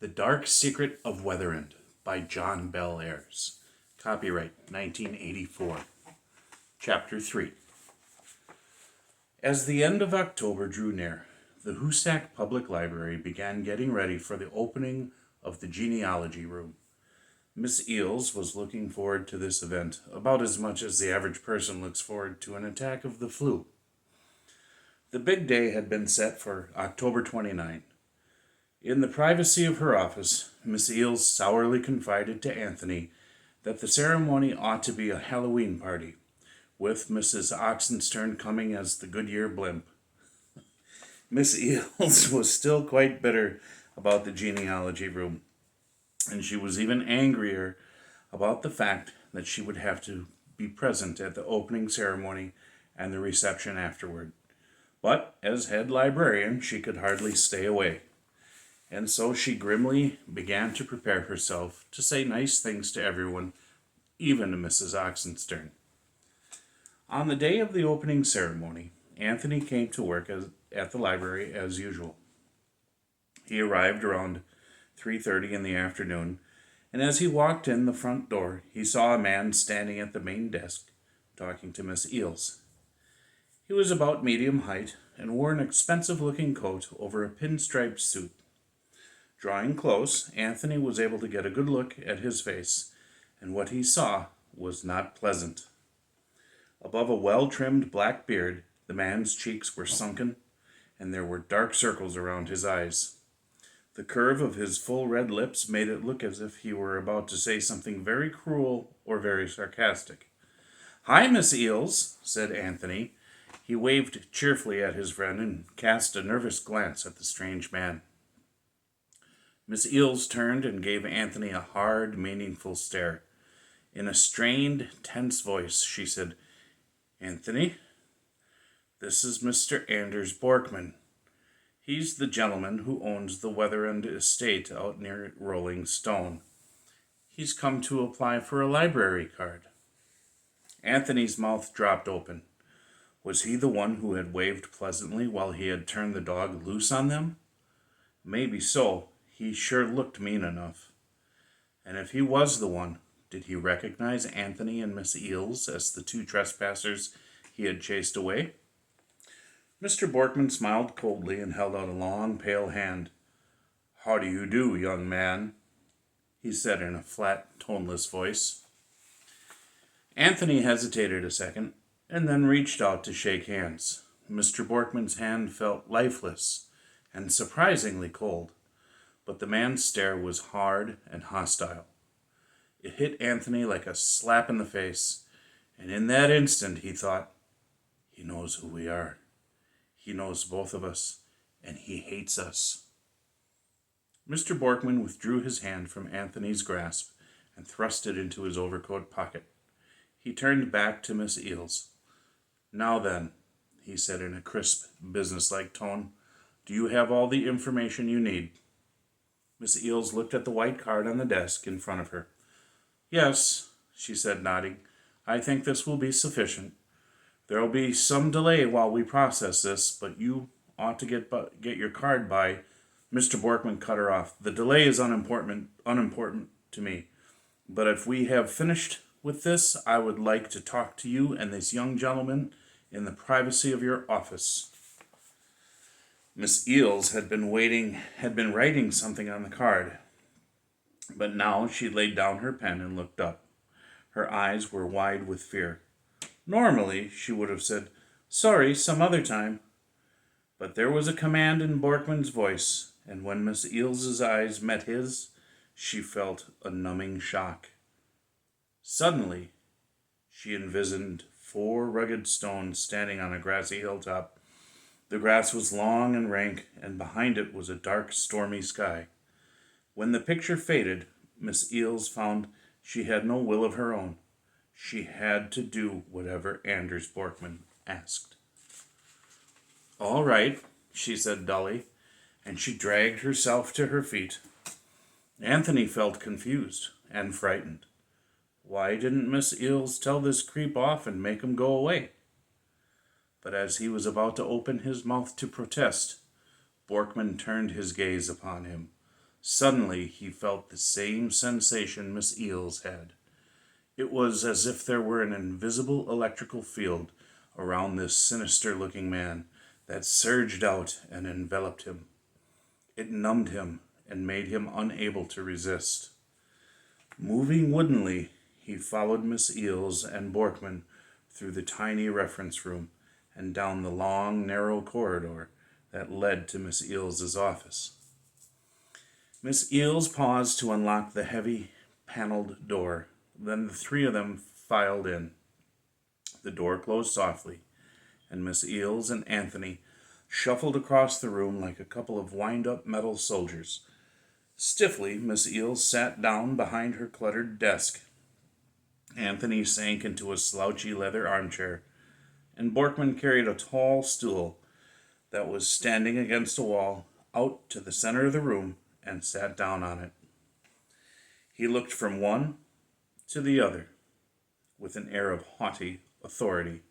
The Dark Secret of WEATHEREND by John Bellairs. Copyright 1984. Chapter 3. As the end of October drew near, the Hoosac Public Library began getting ready for the opening of the genealogy room. Miss Eels was looking forward to this event about as much as the average person looks forward to an attack of the flu. The big day had been set for October 29. In the privacy of her office, Miss Eels sourly confided to Anthony that the ceremony ought to be a Halloween party, with Mrs. Oxenstern coming as the Goodyear blimp. Miss Eels was still quite bitter about the genealogy room, and she was even angrier about the fact that she would have to be present at the opening ceremony and the reception afterward. But as head librarian, she could hardly stay away. And so she grimly began to prepare herself to say nice things to everyone, even to Mrs. Oxenstern. On the day of the opening ceremony, Anthony came to work at the library as usual. He arrived around 3:30 in the afternoon, and as he walked in the front door, he saw a man standing at the main desk talking to Miss Eels. He was about medium height and wore an expensive-looking coat over a pinstriped suit. Drawing close, Anthony was able to get a good look at his face, and what he saw was not pleasant. Above a well-trimmed black beard, the man's cheeks were sunken, and there were dark circles around his eyes. The curve of his full red lips made it look as if he were about to say something very cruel or very sarcastic. "Hi, Miss Eels," said Anthony. He waved cheerfully at his friend and cast a nervous glance at the strange man. Miss Eels turned and gave Anthony a hard, meaningful stare. In a strained, tense voice, she said, "Anthony, this is Mr. Anders Borkman. He's the gentleman who owns the WEATHEREND estate out near Rolling Stone. He's come to apply for a library card." Anthony's mouth dropped open. Was he the one who had waved pleasantly while he had turned the dog loose on them? Maybe so. He sure looked mean enough. And if he was the one, did he recognize Anthony and Miss Eels as the two trespassers he had chased away? Mr. Borkman smiled coldly and held out a long, pale hand. "How do you do, young man?" he said in a flat, toneless voice. Anthony hesitated a second and then reached out to shake hands. Mr. Borkman's hand felt lifeless and surprisingly cold, but the man's stare was hard and hostile. It hit Anthony like a slap in the face, and in that instant he thought, "He knows who we are. He knows both of us, and he hates us." Mr. Borkman withdrew his hand from Anthony's grasp and thrust it into his overcoat pocket. He turned back to Miss Eels. "Now then," he said in a crisp, businesslike tone, "do you have all the information you need?" Miss Eels looked at the white card on the desk in front of her. "Yes," she said, nodding. "I think this will be sufficient. There'll be some delay while we process this, but you ought to get your card by—" Mr. Borkman cut her off. "The delay is unimportant to me. But if we have finished with this, I would like to talk to you and this young gentleman in the privacy of your office." Miss Eels had been writing something on the card, but now she laid down her pen and looked up. Her eyes were wide with fear. Normally, she would have said, "Sorry, some other time." But there was a command in Borkman's voice, and when Miss Eels's eyes met his, she felt a numbing shock. Suddenly, she envisioned 4 rugged stones standing on a grassy hilltop. The grass was long and rank, and behind it was a dark, stormy sky. When the picture faded, Miss Eels found she had no will of her own. She had to do whatever Anders Borkman asked. "All right," she said dully, and she dragged herself to her feet. Anthony felt confused and frightened. Why didn't Miss Eels tell this creep off and make him go away? But as he was about to open his mouth to protest, Borkman turned his gaze upon him. Suddenly he felt the same sensation Miss Eels had. It was as if there were an invisible electrical field around this sinister-looking man that surged out and enveloped him. It numbed him and made him unable to resist. Moving woodenly, he followed Miss Eels and Borkman through the tiny reference room and down the long, narrow corridor that led to Miss Eels's office. Miss Eels paused to unlock the heavy, paneled door. Then the three of them filed in. The door closed softly, and Miss Eels and Anthony shuffled across the room like a couple of wind-up metal soldiers. Stiffly, Miss Eels sat down behind her cluttered desk. Anthony sank into a slouchy leather armchair, and Borkman carried a tall stool that was standing against a wall out to the center of the room and sat down on it. He looked from one to the other with an air of haughty authority.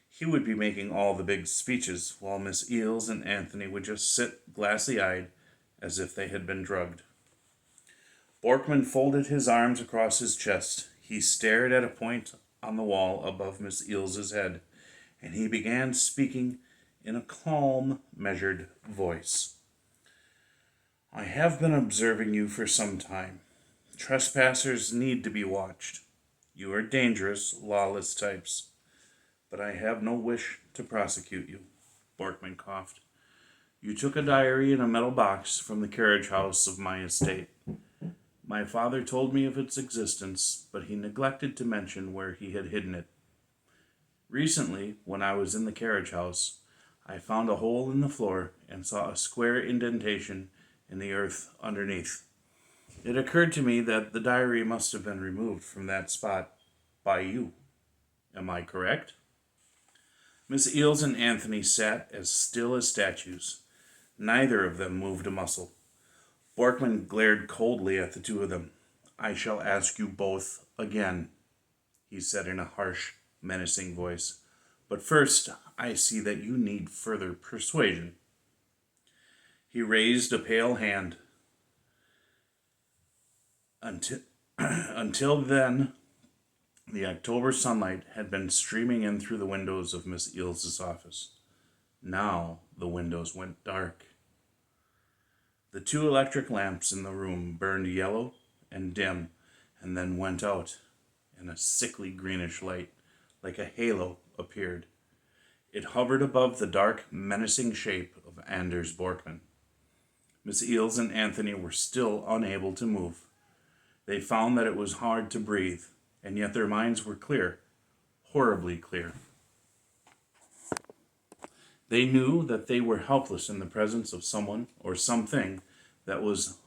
He would be making all the big speeches, while Miss Eels and Anthony would just sit glassy-eyed as if they had been drugged. Borkman folded his arms across his chest. He stared at a point on the wall above Miss Eels's head, and he began speaking in a calm, measured voice. I have been observing you for some time. Trespassers need to be watched. You are dangerous, lawless types. But I have no wish to prosecute you. Borkman coughed. You took a diary in a metal box from the carriage house of my estate. My father told me of its existence, but he neglected to mention where he had hidden it. Recently, when I was in the carriage house, I found a hole in the floor and saw a square indentation in the earth underneath. It occurred to me that the diary must have been removed from that spot by you. Am I correct? Miss Eels and Anthony sat as still as statues. Neither of them moved a muscle. Borkman glared coldly at the two of them. I shall ask you both again, he said in a harsh, menacing voice. But first, I see that you need further persuasion. He raised a pale hand. Until then, the October sunlight had been streaming in through the windows of Miss Eels's office. Now the windows went dark. The two electric lamps in the room burned yellow and dim, and then went out, and a sickly greenish light, like a halo, appeared. It hovered above the dark, menacing shape of Anders Borkman. Miss Eels and Anthony were still unable to move. They found that it was hard to breathe, and yet their minds were clear, horribly clear. They knew that they were helpless in the presence of someone or something that was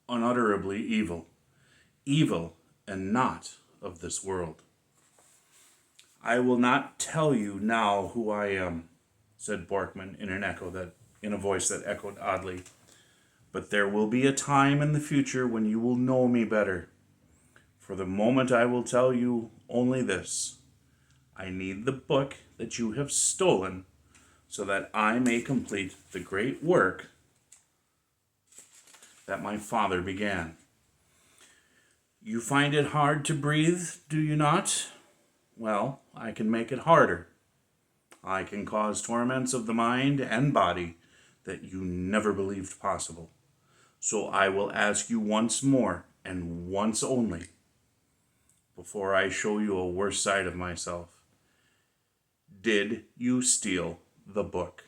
unutterably evil. Evil and not of this world. I will not tell you now who I am, said Borkman in a voice that echoed oddly. But there will be a time in the future when you will know me better. For the moment I will tell you only this. I need the book that you have stolen so that I may complete the great work that my father began. You find it hard to breathe, do you not? Well, I can make it harder. I can cause torments of the mind and body that you never believed possible. So I will ask you once more, and once only, before I show you a worse side of myself. Did you steal the book?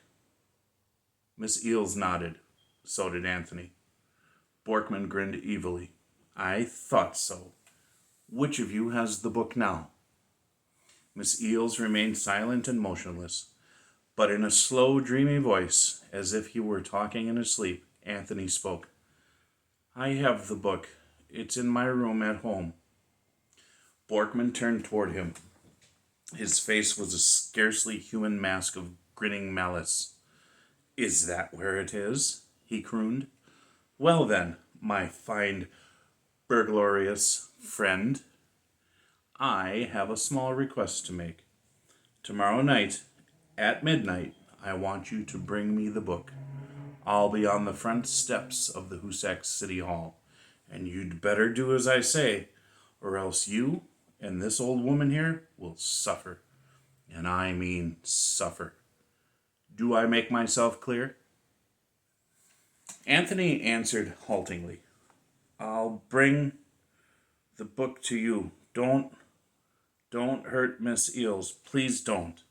Miss Eels nodded. So did Anthony. Borkman grinned evilly. I thought so. Which of you has the book now? Miss Eels remained silent and motionless, but in a slow, dreamy voice, as if he were talking in his sleep, Anthony spoke. I have the book. It's in my room at home. Borkman turned toward him. His face was a scarcely human mask of grinning malice. Is that where it is? He crooned. Well then, my fine burglarious friend, I have a small request to make. Tomorrow night, at midnight, I want you to bring me the book. I'll be on the front steps of the Hoosac City Hall, and you'd better do as I say, or else you and this old woman here will suffer. And I mean suffer. Do I make myself clear?" Anthony answered haltingly, "I'll bring the book to you. Don't hurt Miss Eels. Please don't."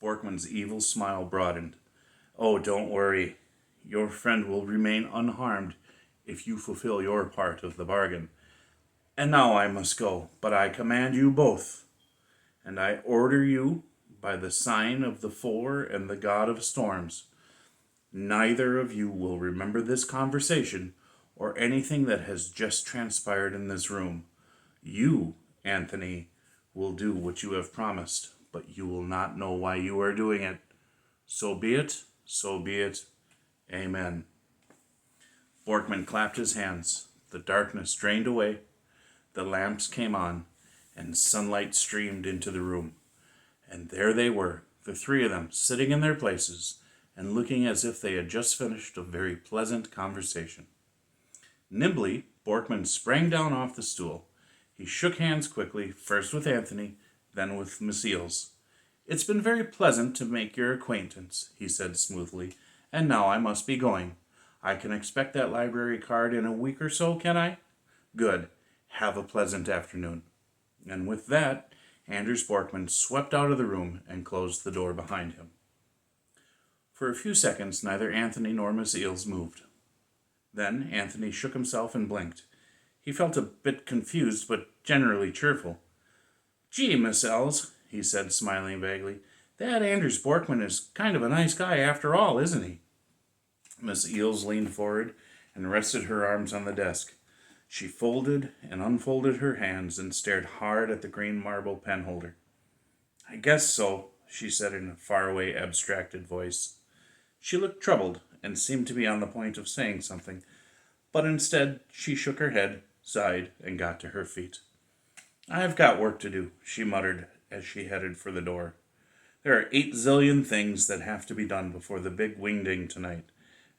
Borkman's evil smile broadened. "Oh, don't worry. Your friend will remain unharmed if you fulfill your part of the bargain. And now I must go, but I command you both, and I order you by the sign of the Four and the God of Storms. Neither of you will remember this conversation or anything that has just transpired in this room. You, Anthony, will do what you have promised, but you will not know why you are doing it. So be it, so be it. Amen." Borkman clapped his hands. The darkness drained away, the lamps came on, and sunlight streamed into the room. And there they were, the three of them, sitting in their places and looking as if they had just finished a very pleasant conversation. Nimbly, Borkman sprang down off the stool. He shook hands quickly, first with Anthony, then with Miss Eels. "It's been very pleasant to make your acquaintance," he said smoothly, "and now I must be going. I can expect that library card in a week or so, can I? Good. Have a pleasant afternoon." And with that, Anders Borkman swept out of the room and closed the door behind him. For a few seconds, neither Anthony nor Miss Eels moved. Then Anthony shook himself and blinked. He felt a bit confused, but generally cheerful. "Gee, Miss Eels," he said, smiling vaguely, "that Anders Borkman is kind of a nice guy after all, isn't he?" Miss Eels leaned forward and rested her arms on the desk. She folded and unfolded her hands and stared hard at the green marble penholder. "I guess so," she said in a faraway, abstracted voice. She looked troubled and seemed to be on the point of saying something, but instead she shook her head, sighed, and got to her feet. "I've got work to do," she muttered as she headed for the door. "There are 8 zillion things that have to be done before the big wingding tonight,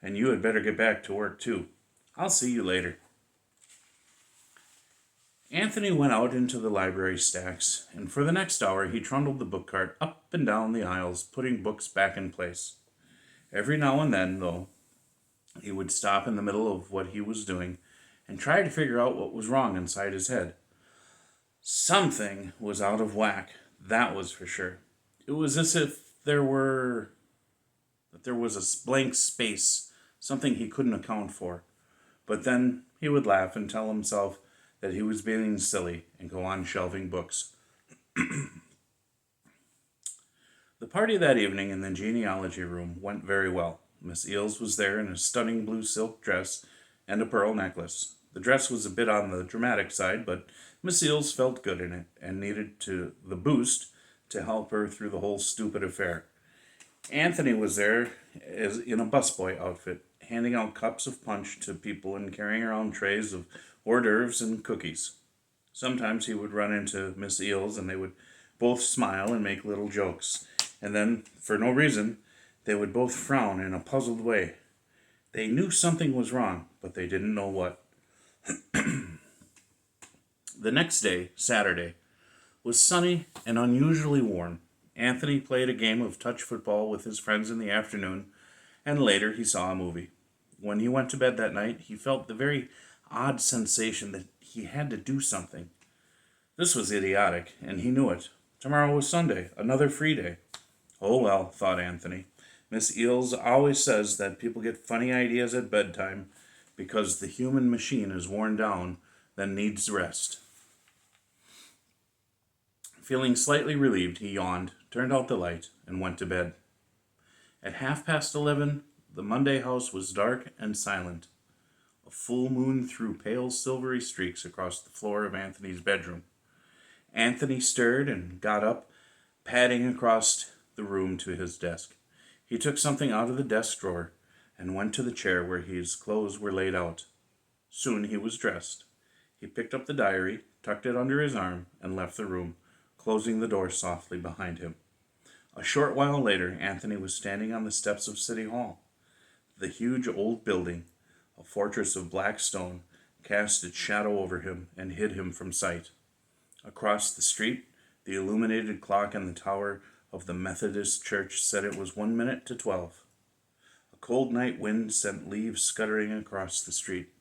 and you had better get back to work too. I'll see you later." Anthony went out into the library stacks, and for the next hour he trundled the book cart up and down the aisles, putting books back in place. Every now and then, though, he would stop in the middle of what he was doing and try to figure out what was wrong inside his head. Something was out of whack, that was for sure. It was as if there was a blank space, something he couldn't account for. But then he would laugh and tell himself that he was being silly and go on shelving books. The party that evening in the genealogy room went very well. Miss Eels was there in a stunning blue silk dress and a pearl necklace. The dress was a bit on the dramatic side, but Miss Eels felt good in it and needed the boost to help her through the whole stupid affair. Anthony was there as in a busboy outfit, handing out cups of punch to people and carrying around trays of hors d'oeuvres and cookies. Sometimes he would run into Miss Eels and they would both smile and make little jokes. And then, for no reason, they would both frown in a puzzled way. They knew something was wrong, but they didn't know what. The next day, Saturday, was sunny and unusually warm. Anthony played a game of touch football with his friends in the afternoon, and later he saw a movie. When he went to bed that night, he felt the very odd sensation that he had to do something. This was idiotic, and he knew it. Tomorrow was Sunday, another free day. Oh well, thought Anthony. Miss Eels always says that people get funny ideas at bedtime because the human machine is worn down, then needs rest. Feeling slightly relieved, he yawned, turned out the light, and went to bed. At 11:30, the Monday house was dark and silent. A full moon threw pale silvery streaks across the floor of Anthony's bedroom. Anthony stirred and got up, padding across the room to his desk. He took something out of the desk drawer and went to the chair where his clothes were laid out. Soon he was dressed. He picked up the diary, tucked it under his arm, and left the room, closing the door softly behind him. A short while later, Anthony was standing on the steps of City Hall. The huge old building, a fortress of black stone, cast its shadow over him and hid him from sight. Across the street, the illuminated clock in the tower of the Methodist church said it was 1 minute to 12. A cold night wind sent leaves scuttering across the street.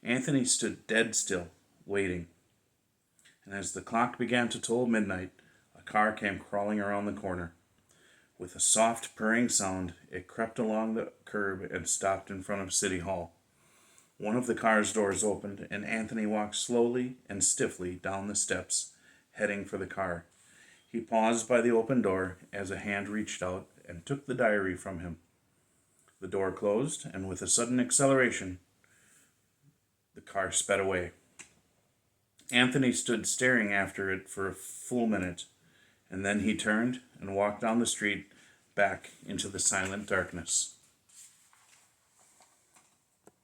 Anthony stood dead still, waiting. And as the clock began to toll midnight, a car came crawling around the corner. With a soft purring sound, it crept along the curb and stopped in front of City Hall. One of the car's doors opened, and Anthony walked slowly and stiffly down the steps, heading for the car. He paused by the open door as a hand reached out and took the diary from him. The door closed, and with a sudden acceleration, the car sped away. Anthony stood staring after it for a full minute, and then he turned and walked down the street back into the silent darkness.